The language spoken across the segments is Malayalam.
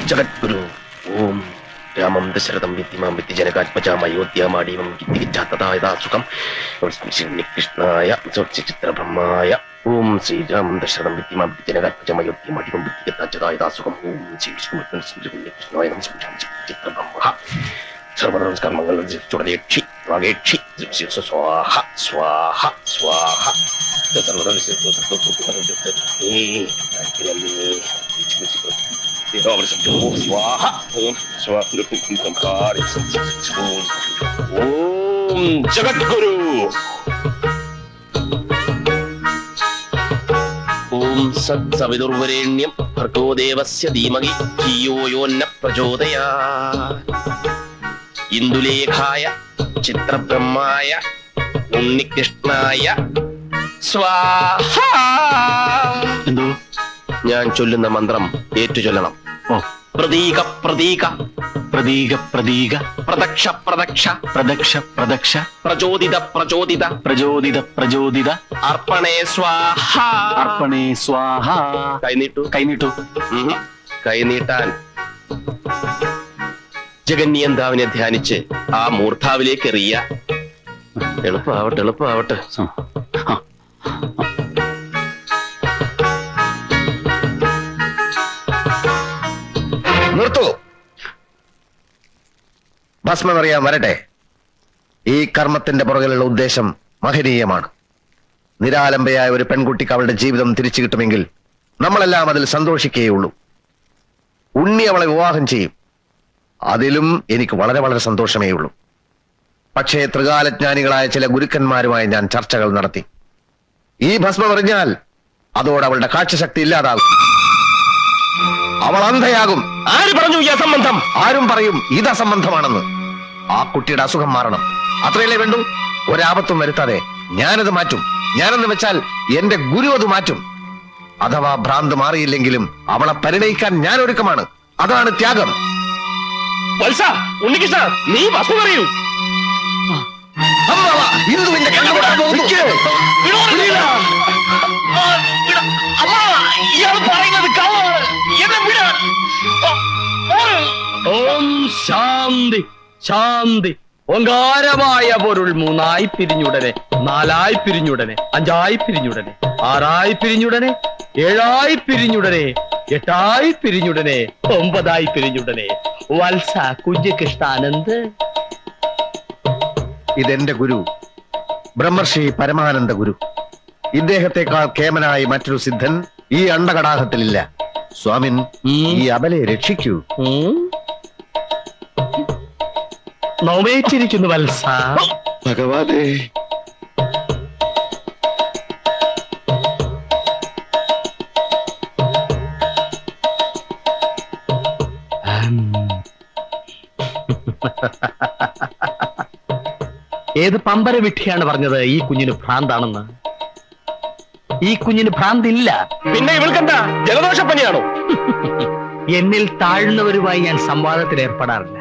ജഗദ്ഗുരു ഓം രാമം ദശരഥം വിദ്യമാം വിദ്യജനകാത്മജാം അയോധ്യാമാടീവം സുഖം കൃഷ്ണായ ചിത്രബ്രഹ്മായ ഓം ശ്രീരാമം ദശരഥം വിദ്യമാം വിദ്യജനകാത്മജാം അയോധ്യാമാടീവം സുഖം ഓം ശ്രീ വിഷ്ണുകൃഷ്ണായ ചിത്രബ്രഹ്മ സർവനമസ്കാരമംഗള ചുടലേക്ഷി വാഗേക്ഷി സ്വാഹ സ്വാഹ സ്വാഹ ഓം ജഗദ്ഗുരു ഓം സത്സവിതുർവരേണ്യം ഭർഗോ ദേവസ്യ ധീമഹി ധിയോ യോ ന പ്രചോദയാത് ഇന്ദുലേഖായ ചിത്രബ്രഹ്മായ ഉണ്ണികൃഷ്ണായ സ്വാഹ. എന്തോ ഞാൻ ചൊല്ലുന്ന മന്ത്രം ഏറ്റുചൊല്ലണം. ഓ പ്രതീക പ്രതീക പ്രതീക പ്രതീക പ്രദക്ഷ പ്രദക്ഷ പ്രദക്ഷ പ്രദക്ഷ പ്രചോദിത പ്രചോദിത പ്രചോദിത പ്രചോദിത അർപ്പണേ സ്വാഹ അർപ്പണേ സ്വാഹ. കൈനീട്ടു കൈനീട്ടു. കൈനീട്ടാൻ ജഗന്യന്താവിനെ ധ്യാനിച്ച് ആ മൂർധാവിലേക്ക് എറിയ. എളുപ്പമാവട്ടെ എളുപ്പമാവട്ടെ. നിർത്തു. ഭസ്മമറിയാൻ വരട്ടെ. ഈ കർമ്മത്തിന്റെ പുറകിലുള്ള ഉദ്ദേശം മഹനീയമാണ്. നിരാലംബയായ ഒരു പെൺകുട്ടിക്ക് അവളുടെ ജീവിതം തിരിച്ചു കിട്ടുമെങ്കിൽ നമ്മളെല്ലാം അതിൽ സന്തോഷിക്കുകയുള്ളൂ. ഉണ്ണി അവളെ വിവാഹം ചെയ്യും. അതിലും എനിക്ക് വളരെ വളരെ സന്തോഷമേ ഉള്ളൂ. പക്ഷേ ത്രികാലജ്ഞാനികളായ ചില ഗുരുക്കന്മാരുമായി ഞാൻ ചർച്ചകൾ നടത്തി. ഈ ഭസ്മം എറിഞ്ഞാൽ അതോടെ അവളുടെ കാഴ്ചശക്തി ഇല്ലാതാകും. അവൾ അന്ധയാകും. ആര് പറഞ്ഞു ഈ അസംബന്ധം? ആരും പറയും ഇത് അസംബന്ധമാണെന്ന്. ആ കുട്ടിയുടെ അസുഖം മാറണം, അത്രയല്ലേ വേണ്ടു. ഒരാപത്തും വരുത്താതെ ഞാനത് മാറ്റും. ഞാനെന്ന് വെച്ചാൽ എന്റെ ഗുരു അത് മാറ്റും. അഥവാ ഭ്രാന്ത് മാറിയില്ലെങ്കിലും അവളെ പരിണയിക്കാൻ ഞാൻ ഒരുക്കമാണ്. അതാണ് ത്യാഗം. വത്സ, ഉണ്ണികൃഷ്ണ, നീ ഭസ്മം പറയൂ. ഹിന്ദുവിന്റെ ഓം ശാന്തി ശാന്തി. ഓങ്കാരമായ പൊരുൾ മൂന്നായി പിരിഞ്ഞുടനെ, നാലായി പിരിഞ്ഞുടനെ, അഞ്ചായി പിരിഞ്ഞുടനെ, ആറായി പിരിഞ്ഞുടനെ, ഏഴായി പിരിഞ്ഞുടനെ, എട്ടായി പിരിഞ്ഞുടനെ, ഒമ്പതായി പിരിഞ്ഞുടനെ. വത്സ കുഞ്ഞികൃഷ്ണാനന്ദ്. ഇതെന്റെ ഗുരു ബ്രഹ്മർഷി പരമാനന്ദ ഗുരു. ഇദ്ദേഹത്തെക്കാൾ കേമനായി മറ്റൊരു സിദ്ധൻ ഈ അണ്ടകടാഹത്തിലില്ല. സ്വാമിൻ, ഈ അബലയെ രക്ഷിക്കൂ. നോവേറ്റിരിക്കുന്നു വത്സ. ഭഗവാനേ, ഏത് പമ്പര വിഡ്ഢിയാണ് പറഞ്ഞത് ഈ കുഞ്ഞിന് ഭ്രാന്താണെന്ന്? ഈ കുഞ്ഞിന് ഭ്രാന്തില്ല. പിന്നെ ഇവൾക്കെന്താ ജലദോഷപ്പനിയാണോ? എന്നിൽ താഴ്ന്നവരുമായി ഞാൻ സംവാദത്തിൽ ഏർപ്പെടാറില്ല.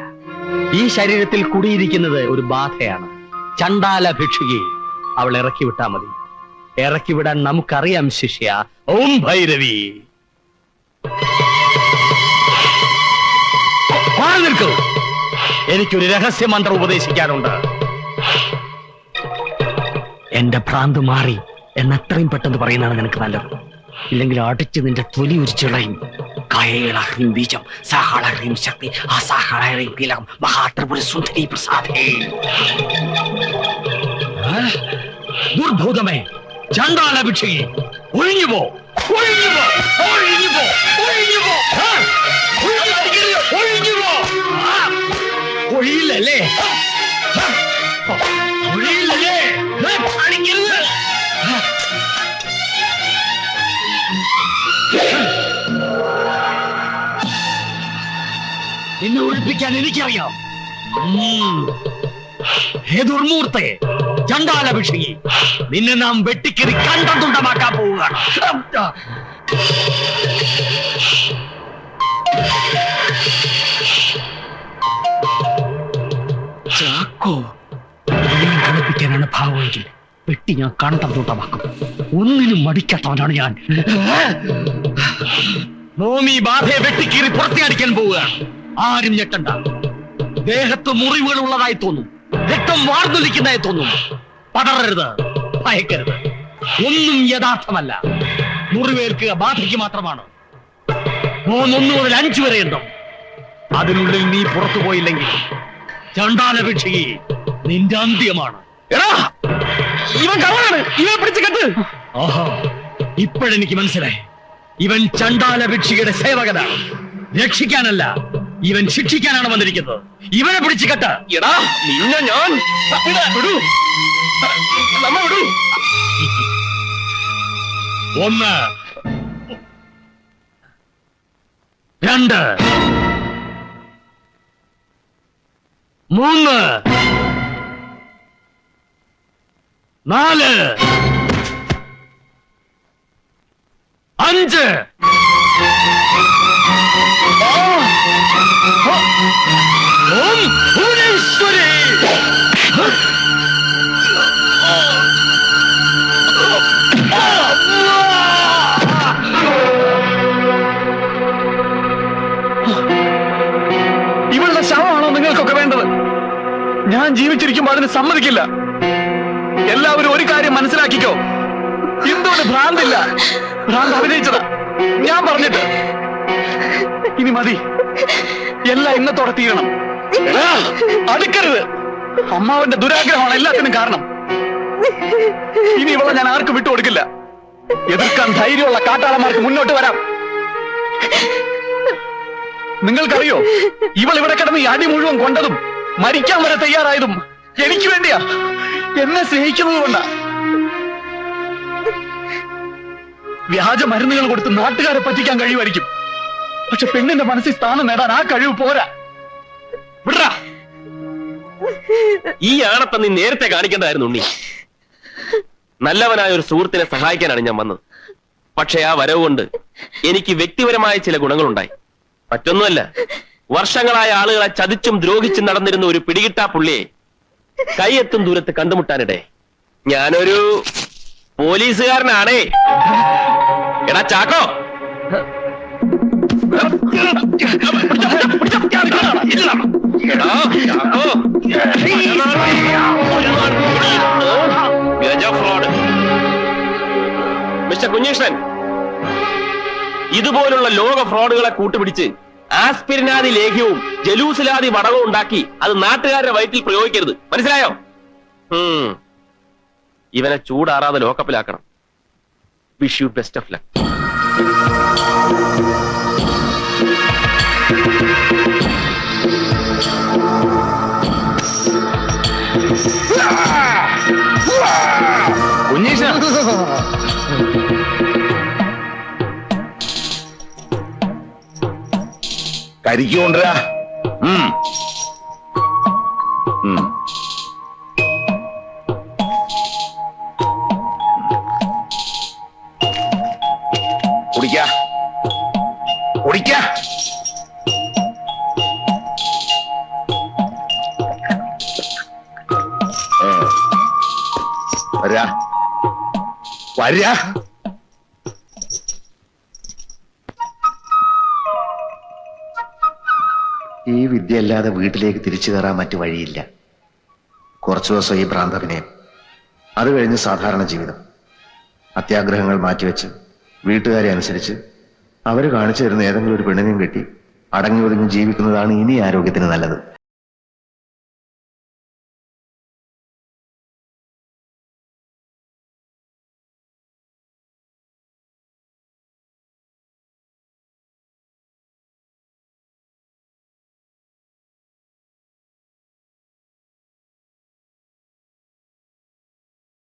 ഈ ശരീരത്തിൽ കുടിയിരിക്കുന്നത് ഒരു ബാധയാണ്. ചണ്ടാല ഭിക്ഷുകി. അവൾ ഇറക്കി വിട്ടാ മതി. ഇറക്കി വിടാൻ നമുക്കറിയാം ശിഷ്യ. ഓം ഭൈരവി. മാറി നിൽക്കൂ. എനിക്കൊരു രഹസ്യമന്ത്രം ഉപദേശിക്കാനുണ്ട്. എന്റെ ഭ്രാന്ത് മാറി എന്നെത്രയും പെട്ടെന്ന് പറയുന്നതാണ് നിനക്ക് നല്ലത്. ഇല്ലെങ്കിൽ അടിച്ച് നിന്റെ തൊലി ഉരിച്ചിളയും. കൈളഹ്രീം ബീജം സഹളഹ്രീം ശക്തി അസഹളഹ്രീം കീലകം മഹാത്രിപുര സുന്ദരി പ്രസാദേ. ദുർഭൂതമേ, ചണ്ടാല ഭിക്ഷയെ, ഒഴിഞ്ഞുപോ, ഒഴിഞ്ഞുപോ, ഒഴിഞ്ഞുപോ, ഒഴിഞ്ഞുപോ, ഒഴിഞ്ഞുപോ. ഒഴിയില്ലല്ലേ? ഒഴിയില്ലല്ലേ? കാണിക്കരുത്. നിന്നെ ഒഴിപ്പിക്കാൻ എനിക്കറിയാം. ഹേ ദുർമൂർത്തെ, ചണ്ടാല ഭിക്ഷകി, നിന്നെ നാം വെട്ടിക്കറി കണ്ടതുണ്ടമാക്കാൻ പോവുകയാണ്. ചാക്കോ, കളിപ്പിക്കാനാണ് ഭാവമെങ്കിൽ വെട്ടി ഞാൻ കണ്ടം തൂട്ടമാക്കും. ഒന്നിനും മടിക്കാത്തവനാണ് ഞാൻ. ഭൂമി ബാധയെ വെട്ടിക്കീറി പുറത്തിയടിക്കാൻ പോവുകയാണ്. ആരും ഞെട്ടണ്ട. ദേഹത്ത് മുറിവുകൾ ഉള്ളതായി തോന്നും, രക്തം വാർന്നൊലിക്കുന്നതായി തോന്നും. പതറരുത്, ഭയക്കരുത്. ഒന്നും യഥാർത്ഥമല്ല. മുറിവേൽക്കുക ബാധയ്ക്ക് മാത്രമാണ്. 3 മുതൽ 5 വരെ എണ്ണം. അതിനുള്ളിൽ നീ പുറത്തു പോയില്ലെങ്കിൽ ചണ്ടാലഭിക്ഷകി നിന്റെ അന്ത്യമാണ്. ഇവൻ കള്ളാണ്, ഇവനെ പിടിച്ചു കെട്ട്. ആഹാ, ഇപ്പോഴെനിക്ക് മനസ്സിലായി. ഇവൻ ചണ്ടാലഭിക്ഷയുടെ സേവകനാണ്. രക്ഷിക്കാനല്ല, ഇവൻ ശിക്ഷിക്കാനാണ് വന്നിരിക്കുന്നത്. ഇവനെ പിടിച്ചു കെട്ട. എടാ നിന്നെ ഞാൻ വിടൂ, നമ്മ വിടൂ. 1 2 3 4 5 ഓം ഭുവനേശ്വരി. ഇവളുടെ ശവമാണോ നിങ്ങൾക്കൊക്കെ വേണ്ടത്? ഞാൻ ജീവിച്ചിരിക്കുമ്പോൾ അതിന് സമ്മതിക്കില്ല. എല്ലാവരും ഒരു കാര്യം മനസ്സിലാക്കിക്കോ, ഇന്ദുവിന് ഭ്രാന്തില്ല. ഭ്രാന്ത് അഭിനയിച്ചതാ, ഞാൻ പറഞ്ഞിട്ട്. ഇനി മതി, എല്ലാം ഇന്നത്തോടെ തീരണം. അടുക്കരുത്. അമ്മാവന്റെ ദുരാഗ്രഹമാണ് എല്ലാത്തിനും കാരണം. ഇനി ഇവളെ ഞാൻ ആർക്കും വിട്ടുകൊടുക്കില്ല. എതിർക്കാൻ ധൈര്യമുള്ള കാട്ടാളന്മാർക്ക് മുന്നോട്ട് വരാം. നിങ്ങൾക്കറിയോ, ഇവൾ ഇവിടെ കിടന്ന് ഈ അടി മുഴുവൻ കൊണ്ടതും മരിക്കാൻ വരെ തയ്യാറായതും എനിക്ക് വേണ്ടിയാ. എന്നെ സ്നേഹിക്കുന്നത് കൊണ്ടാ. വ്യാജ മരുന്നുകൾ കൊടുത്ത് നാട്ടുകാരെ പറ്റിക്കാൻ കഴിയുമായിരിക്കും, പക്ഷെ പെണ്ണിന്റെ മനസ്സിൽ സ്ഥാനം നേടാൻ ആ കഴിവ് പോരാ. വിടറാ. ഈ ആണത്തെ നീ നേരത്തെ കാണിക്കേണ്ടതായിരുന്നു ഉണ്ണി. നല്ലവനായ ഒരു സുഹൃത്തിനെ സഹായിക്കാനാണ് ഞാൻ വന്നത്. പക്ഷെ ആ വരവ് കൊണ്ട് എനിക്ക് വ്യക്തിപരമായ ചില ഗുണങ്ങളുണ്ടായി. മറ്റൊന്നുമല്ല, വർഷങ്ങളായ ആളുകളെ ചതിച്ചും ദ്രോഹിച്ചും നടന്നിരുന്ന ഒരു പിടികിട്ടാ പുള്ളിയെ കൈയെത്തും ദൂരത്ത് കണ്ടുമുട്ടാനിടെ ഞാനൊരു പോലീസുകാരനാണേ. എടാ ചാക്കോ, മിസ്റ്റർ കുഞ്ഞീഷ്ണൻ, ഇതുപോലുള്ള ലോക ഫ്രോഡുകളെ കൂട്ടുപിടിച്ച് ആസ്പിരിനാദി ലേഹ്യവും ജലൂസിലാദി വടകവും ഉണ്ടാക്കി അത് നാട്ടുകാരുടെ വയറ്റിൽ പ്രയോഗിക്കരുത്, മനസ്സിലായോ? ഇവനെ ചൂടാറാതെ ലോക്കപ്പിലാക്കണം. Wish you best of luck. കുഞ്ഞീഷ, കരിക്കൊണ്ടുവരാ. കുടിക്ക കുടിക്ക. വരാ വരാ. ഈ വിദ്യയല്ലാതെ വീട്ടിലേക്ക് തിരിച്ചു കയറാൻ മറ്റു വഴിയില്ല. കുറച്ചു ദിവസം ഈ ഭ്രാന്തഭിനയം, അത് കഴിഞ്ഞ് സാധാരണ ജീവിതം. അത്യാഗ്രഹങ്ങൾ മാറ്റിവെച്ച് വീട്ടുകാരെ അനുസരിച്ച് അവർ കാണിച്ചു തരുന്ന ഏതെങ്കിലും ഒരു പെണ്ണിനെയും കെട്ടി അടങ്ങി ഒതുങ്ങി ജീവിക്കുന്നതാണ് ഇനി ആരോഗ്യത്തിന് നല്ലത്.